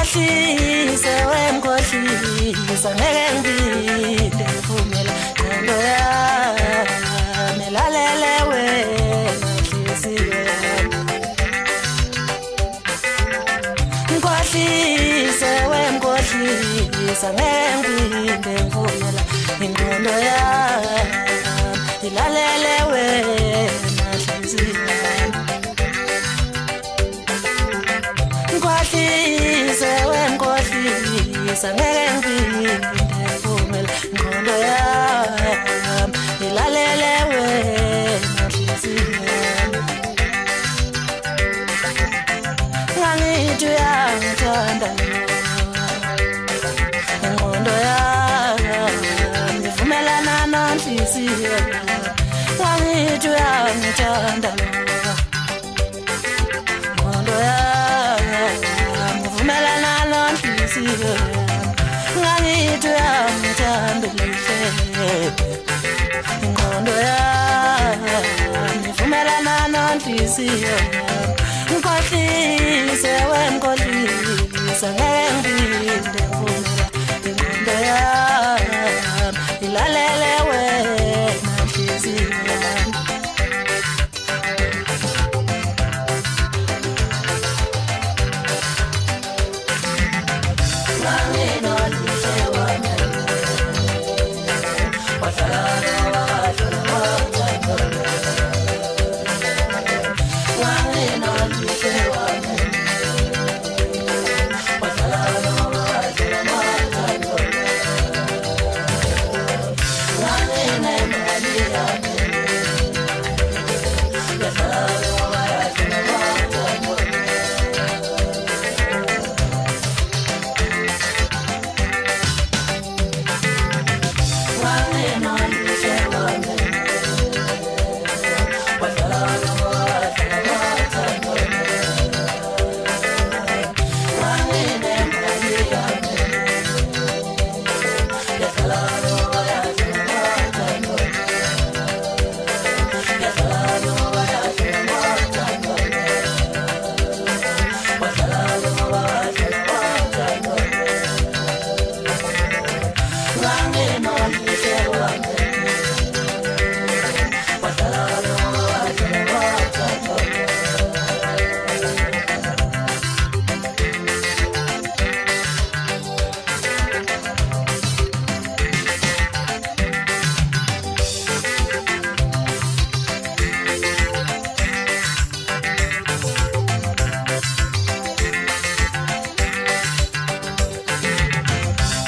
Ngikhohlise wemkhohlisa ngeke ngibinde vumela ngqondo yami lalele wena nhliziyo yami ngikhohlise wemkhohlisa ngeke ngibinde vumela ngqondo yami lalele wena nhliziyo yami ngikhohlise wemkhohlisa ngeke ngibinde vumela ngqondo yami ilalele wena nhliziyo yami ngangithi uyangithanda ngqondo yami ivumelana nonhliziyo yami ngangithi uyangithanda ngqondo yami vumelana nonhliziyo ngangithi uyangithanda ngqondo yami vumelana nonhliziyo ngikhohlise wemkhohlisa ngeke ngibinde vumela ngqondo yami ilalele wena nhliziyo yami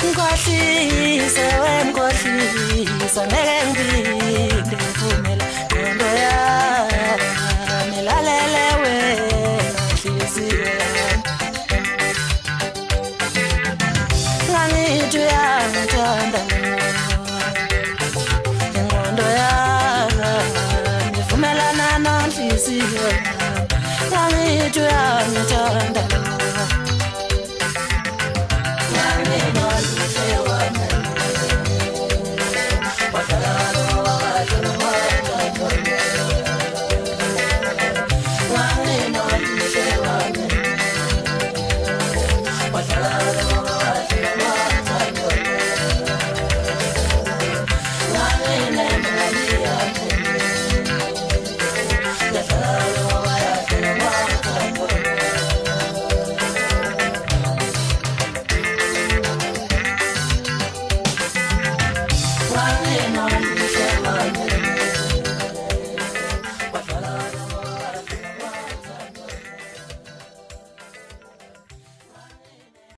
ngikhohlise wemkhohlisa ngeke ngibinde vumela ngqondo yami lalele wena nhliziyo yami ngangithi uyangithanda ngqondo yami vumelana nonhliziyo yami ngangithi uyangithanda